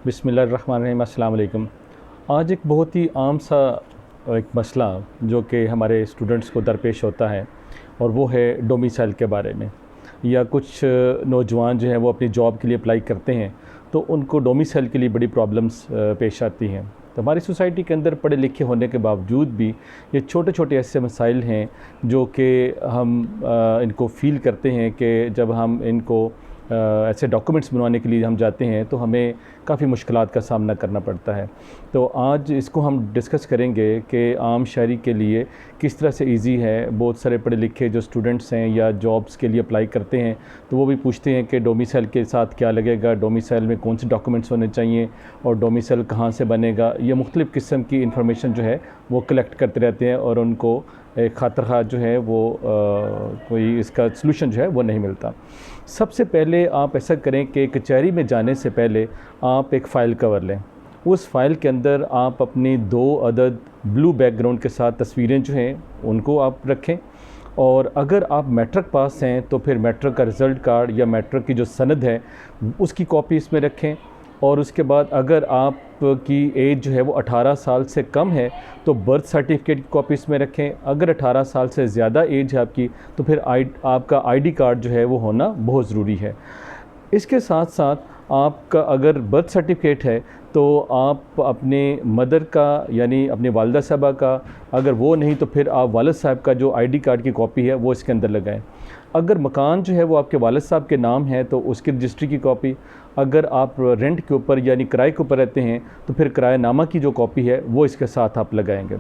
बिस्मिल्लाहिर्रहमानिर्रहीम, अस्सलाम वालेकुम। आज एक बहुत ही आम सा एक मसला जो कि हमारे स्टूडेंट्स को दरपेश होता है और वो है डोमिसाइल के बारे में। या कुछ नौजवान जो हैं वो अपनी जॉब के लिए अप्लाई करते हैं तो उनको डोमिसाइल के लिए बड़ी प्रॉब्लम्स पेश आती हैं। तो हमारी सोसाइटी के अंदर पढ़े लिखे होने के बावजूद भी ये छोटे छोटे ऐसे मसाइल हैं जो कि हम इनको फ़ील करते हैं कि जब हम इनको ऐसे डॉक्यूमेंट्स बनवाने के लिए हम जाते हैं तो हमें काफ़ी मुश्किलात का सामना करना पड़ता है। तो आज इसको हम डिस्कस करेंगे कि आम शहरी के लिए किस तरह से इजी है। बहुत सारे पढ़े लिखे जो स्टूडेंट्स हैं या जॉब्स के लिए अप्लाई करते हैं तो वो भी पूछते हैं कि डोमिसाइल के साथ क्या लगेगा, डोमिसाइल में कौन से डॉक्यूमेंट्स होने चाहिए और डोमिसाइल कहाँ से बनेगा। ये मुख्तलिफ़ किस्म की इंफॉर्मेशन जो है वो कलेक्ट करते रहते हैं और उनको एक खातिर जो है वो कोई इसका सलूशन जो है वो नहीं मिलता। सबसे पहले आप ऐसा करें कि कचहरी में जाने से पहले आप एक फ़ाइल कवर लें। उस फ़ाइल के अंदर आप अपनी 2 अदद ब्लू बैकग्राउंड के साथ तस्वीरें जो हैं उनको आप रखें। और अगर आप मैट्रिक पास हैं तो फिर मैट्रिक का रिज़ल्ट कार्ड या मैट्रिक की जो सनद है उसकी कॉपी इसमें रखें। और उसके बाद अगर आपकी एज जो है वो 18 साल से कम है तो बर्थ सर्टिफिकेट की कॉपी इसमें रखें। अगर 18 साल से ज़्यादा एज है आपकी तो फिर आपका आईडी कार्ड जो है वो होना बहुत ज़रूरी है। इसके साथ साथ आपका अगर बर्थ सर्टिफिकेट है तो आप अपने मदर का यानी अपने वालिदा साहबा का, अगर वो नहीं तो फिर आप वालिद साहब का जो आईडी कार्ड की कॉपी है वो इसके अंदर लगाएं। अगर मकान जो है वो आपके वालिद साहब के नाम है तो उसकी रजिस्ट्री की कॉपी, अगर आप रेंट के ऊपर यानी किराए के ऊपर रहते हैं तो फिर किराएनामा की जो कॉपी है वो इसके साथ आप लगाएंगे।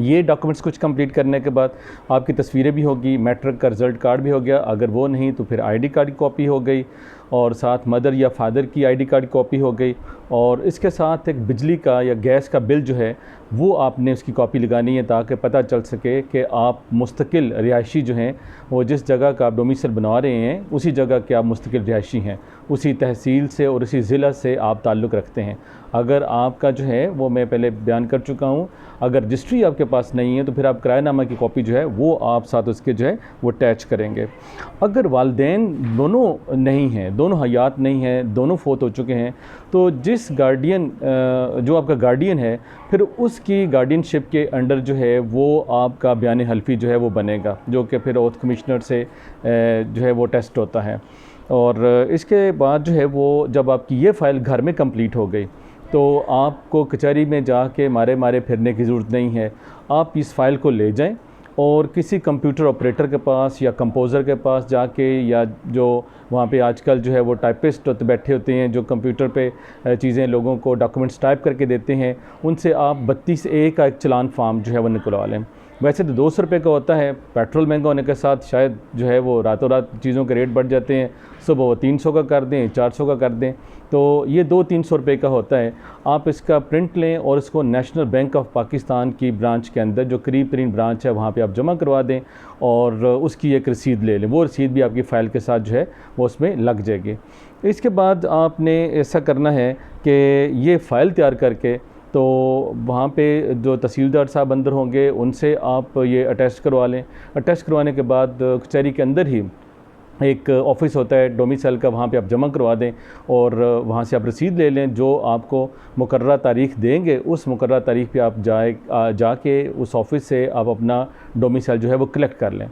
ये डॉक्यूमेंट्स कुछ कंप्लीट करने के बाद आपकी तस्वीरें भी होगी, मैट्रिक का रिज़ल्ट कार्ड भी हो गया, अगर वो नहीं तो फिर आईडी कार्ड की कॉपी हो गई और साथ मदर या फादर की आईडी कार्ड की कॉपी हो गई। और इसके साथ एक बिजली का या गैस का बिल जो है वो आपने उसकी कॉपी लगानी है ताकि पता चल सके कि आप मुस्तकिल रिहायशी जो हैं वो जिस जगह का आप डोमिसाइल बनवा रहे हैं उसी जगह के आप मुस्तकिल रिहायशी हैं, उसी तहसील से और उसी ज़िला से आप ताल्लुक़ रखते हैं। अगर आपका जो है वो मैं पहले बयान कर चुका हूँ, अगर रजिस्ट्री आपके पास नहीं है तो फिर आप किराएनामा की कॉपी जो है वो आप साथ उसके जो है वो अटैच करेंगे। अगर वालिदैन दोनों नहीं हैं, दोनों हयात नहीं हैं, दोनों फ़ौत हो चुके हैं तो जिस गार्डियन जो आपका गार्डियन है फिर उसकी गार्डियनशिप के अंडर जो है वो आपका बयान हल्फी जो है वो बनेगा, जो कि फिर ओथ कमिश्नर से जो है वो टेस्ट होता है। और इसके बाद जो है वो जब आपकी ये फ़ाइल घर में कंप्लीट हो गई तो आपको कचहरी में जाके मारे फिरने की ज़रूरत नहीं है। आप इस फ़ाइल को ले जाएं और किसी कंप्यूटर ऑपरेटर के पास या कंपोज़र के पास जाके, या जो वहाँ पे आजकल जो है वो टाइपिस्ट बैठे होते हैं जो कंप्यूटर पे चीज़ें लोगों को डॉक्यूमेंट्स टाइप करके देते हैं, उनसे आप 32A का एक चालान फार्म जो है वो निकलवा लें। वैसे तो 200 रुपये का होता है, पेट्रोल महंगा होने के साथ शायद जो है वो रातों रात चीज़ों के रेट बढ़ जाते हैं, सुबह वो 300 का कर दें, 400 का कर दें, तो ये 200-300 रुपये का होता है। आप इसका प्रिंट लें और इसको नेशनल बैंक ऑफ पाकिस्तान की ब्रांच के अंदर जो करीब तरीन ब्रांच है वहाँ पे आप जमा करवा दें और उसकी एक रसीद ले लें। वो रसीद भी आपकी फ़ाइल के साथ जो है वो उसमें लग जाएगी। इसके बाद आपने ऐसा करना है कि ये फ़ाइल तैयार करके तो वहाँ पे जो तहसीलदार साहब अंदर होंगे उनसे आप ये अटैच करवा लें। अटैच करवाने के बाद कचहरी के अंदर ही एक ऑफ़िस होता है डोमिसाइल का, वहाँ पे आप जमा करवा दें और वहाँ से आप रसीद ले लें। जो आपको मुकर्ररा तारीख़ देंगे उस मुकर्ररा तारीख़ पे आप जाके उस ऑफ़िस से आप अपना डोमिसाइल जो है वो कलेक्ट कर लें।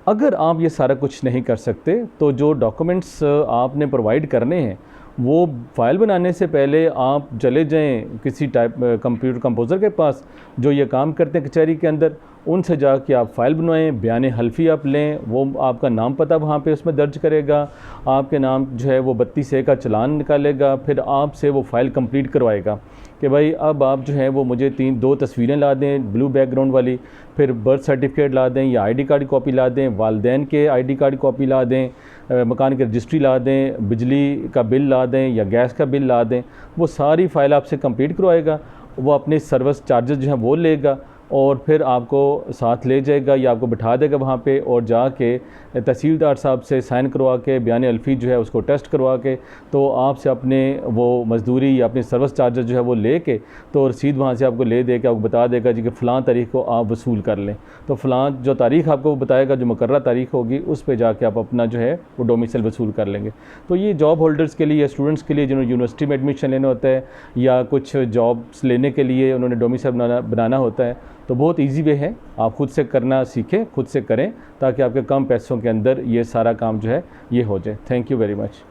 अगर आप ये सारा कुछ नहीं कर सकते तो जो डॉक्यूमेंट्स आपने प्रोवाइड करने हैं वो फ़ाइल बनाने से पहले आप चले जाएं किसी कंप्यूटर कंपोज़र के पास जो ये काम करते हैं कचहरी के अंदर, उनसे जाके आप फ़ाइल बनवाएं, बयान हल्फी आप लें, वो आपका नाम पता वहाँ पे उसमें दर्ज करेगा, आपके नाम जो है वो 32A का चालान निकालेगा, फिर आपसे वो फ़ाइल कंप्लीट करवाएगा कि भाई अब आप जो है वो मुझे 2 तस्वीरें ला दें ब्लू बैकग्राउंड वाली, फिर बर्थ सर्टिफिकेट ला दें या आईडी कार्ड की कॉपी ला दें, वालिदैन के आईडी कार्ड की कॉपी ला दें, मकान की रजिस्ट्री ला दें, बिजली का बिल ला दें या गैस का बिल ला दें। वो सारी फ़ाइल आपसे कंप्लीट करवाएगा, वो अपने सर्विस चार्जेस जो हैं वो लेगा और फिर आपको साथ ले जाएगा या आपको बिठा देगा वहाँ पे, और जाके तहसीलदार साहब से साइन करवा के बयान अल्फी जो है उसको टेस्ट करवा के, तो आपसे अपने वो मजदूरी या अपनी सर्विस चार्जर जो है वो ले के, तो रसीद वहाँ से आपको ले दे के आपको बता देगा जी कि फ़लाँ तारीख़ को आप वसूल कर लें। तो फ़लाँ जो तारीख़ आपको बताएगा, जो मुकर्रर तारीख़ होगी, उस पे जाके आप अपना जो है वो डोमिसाइल वसूल कर लेंगे। तो ये जॉब होल्डर्स के लिए या स्टूडेंट्स के लिए जिन्होंने यूनिवर्सिटी में एडमिशन लेना होता है या कुछ जॉब्स लेने के लिए उन्होंने डोमिसाइल बनाना होता है, तो बहुत ईजी वे है। आप खुद से करना सीखें, खुद से करें, ताकि आपके कम पैसों के अंदर ये सारा काम जो है ये हो जाए। Thank you very much.